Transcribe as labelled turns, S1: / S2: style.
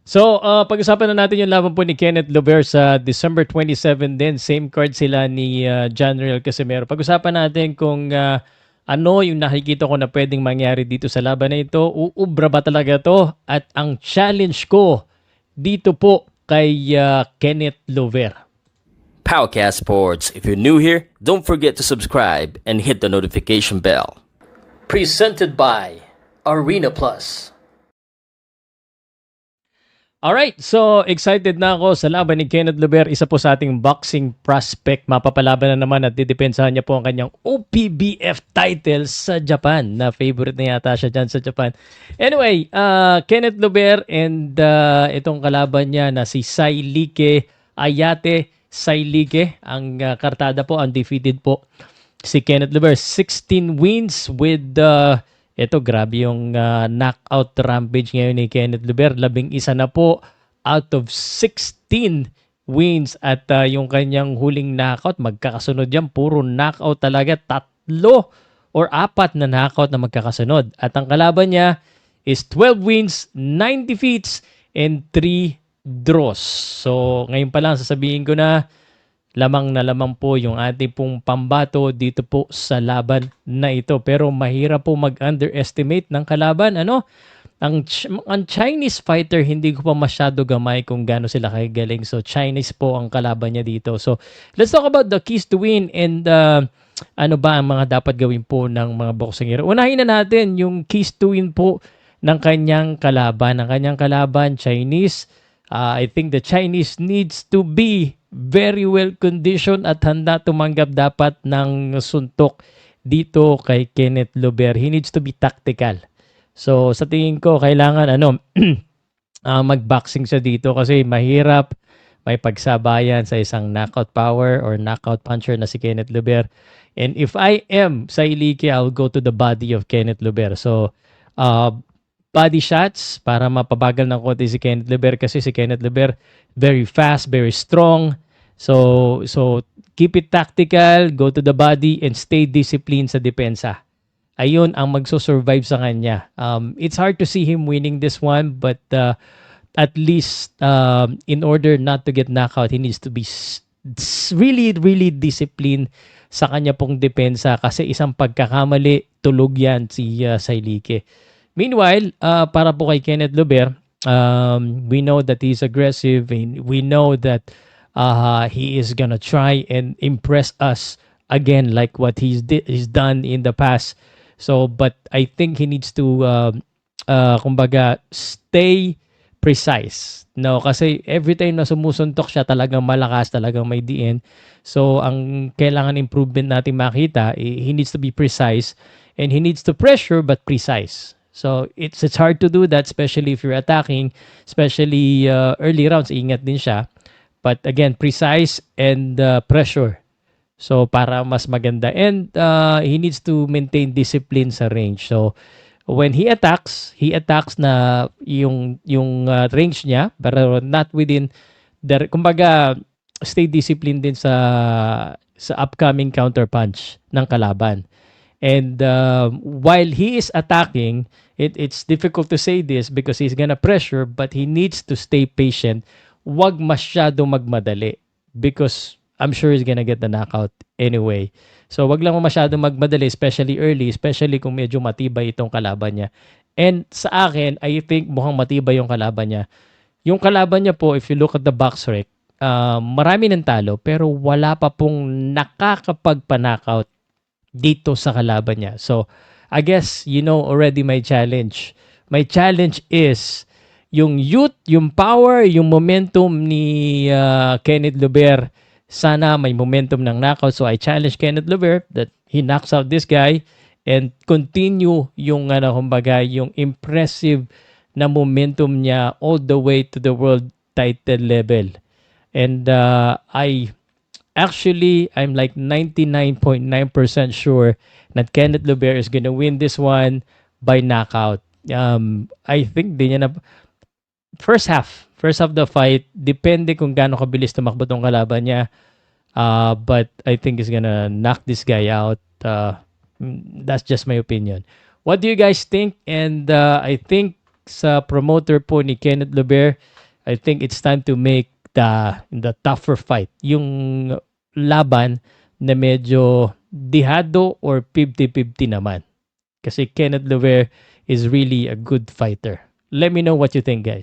S1: Pag-usapan na natin yung laban po ni Kenneth Lover sa December 27 din. Same card sila ni John Real Casimero. Pag-usapan natin kung ano yung nakikita ko na pwedeng mangyari dito sa laban na ito. Uubra ba talaga to? At ang challenge ko dito po kay Kenneth Lover.
S2: Powercast Sports. If you're new here, don't forget to subscribe and hit the notification bell.
S1: Presented by Arena Plus. Alright, so excited na ako sa laban ni Kenneth Lover. Isa po sa ating boxing prospect. Mapapalaban na naman at didepensahan niya po ang kanyang OPBF title sa Japan. Na favorite na yata siya dyan sa Japan. Anyway, Kenneth Lover and itong kalaban niya na si Sailike Ayate Sailike. Ang kartada po, undefeated po. Si Kenneth Lover, 16 wins with ito, grabe yung knockout rampage ngayon ni Kenneth Lover. 11 na po out of 16 wins. At yung kanyang huling knockout, magkakasunod yan. Puro knockout talaga. 3 or 4 na knockout na magkakasunod. At ang kalaban niya is 12 wins, 9 defeats, and 3 draws. So, ngayon pa lang sasabihin ko na lamang na lamang po yung ating pong pambato dito po sa laban na ito. Pero mahirap po mag-underestimate ng kalaban. Ang Chinese fighter, hindi ko pa masyado gamay kung gaano sila kagaling. So, Chinese po ang kalaban niya dito. So, let's talk about the keys to win and ano ba ang mga dapat gawin po ng mga boksingero. Unahin na natin yung keys to win po ng kanyang kalaban. Ang kanyang kalaban, Chinese. I think the Chinese needs to be very well conditioned at handa tumanggap dapat ng suntok dito kay Kenneth Lover. He needs to be tactical. So sa tingin ko kailangan mag-boxing siya dito kasi mahirap may pagsabayan sa isang knockout power or knockout puncher na si Kenneth Lover. And if I am Sailike, I'll go to the body of Kenneth Lover. So body shots para mapabagal ng konti si Kenneth Lover kasi si Kenneth Lover very fast, very strong. So keep it tactical, go to the body and stay disciplined sa depensa. Ayun ang magso-survive sa kanya. It's hard to see him winning this one but at least in order not to get knockout, he needs to be really, really disciplined sa kanya pong depensa kasi isang pagkakamali, tulog yan si Sailike. Meanwhile, para po kay Kenneth Lover, we know that he's aggressive and we know that he is gonna try and impress us again like what he's done in the past. So, but I think he needs to, kumbaga, stay precise. No, kasi every time na sumusuntok siya, talagang malakas, talagang may DN. So, ang kailangan improvement natin makita, he needs to be precise and he needs to pressure but precise. So, it's hard to do that, especially if you're attacking, especially early rounds, ingat din siya. But again, precise and pressure. So, para mas maganda. And he needs to maintain discipline sa range. So, when he attacks na yung range niya, pero not within the, kumbaga, stay disciplined din sa upcoming counter punch ng kalaban. And while he is attacking, it's difficult to say this because he's gonna pressure, but he needs to stay patient. Huwag masyado magmadali because I'm sure he's gonna get the knockout anyway. So wag lang masyado magmadali, especially early, especially kung medyo matibay itong kalaban niya. And sa akin, I think mukhang matibay yung kalaban niya. Yung kalaban niya po, if you look at the box rec, marami ng talo pero wala pa pong nakakapagpa-knockout dito sa kalaban niya. So, I guess you know already my challenge. My challenge is yung youth, yung power, yung momentum ni Kenneth Lover. Sana may momentum ng knockout. So, I challenge Kenneth Lover that he knocks out this guy and continue yung kumbaga, yung impressive na momentum niya all the way to the world title level. And I'm like 99.9% sure that Kenneth Lover is gonna win this one by knockout. I think di niya na first half the fight, depende kung gaano kabilis tumakbo tong kalaban niya. But I think he's gonna knock this guy out. That's just my opinion. What do you guys think? And I think sa promoter po ni Kenneth Lubert, I think it's time to make the tougher fight. Yung laban na medyo dihado or 50-50 naman. Kasi Kenneth Lubert is really a good fighter. Let me know what you think, guys.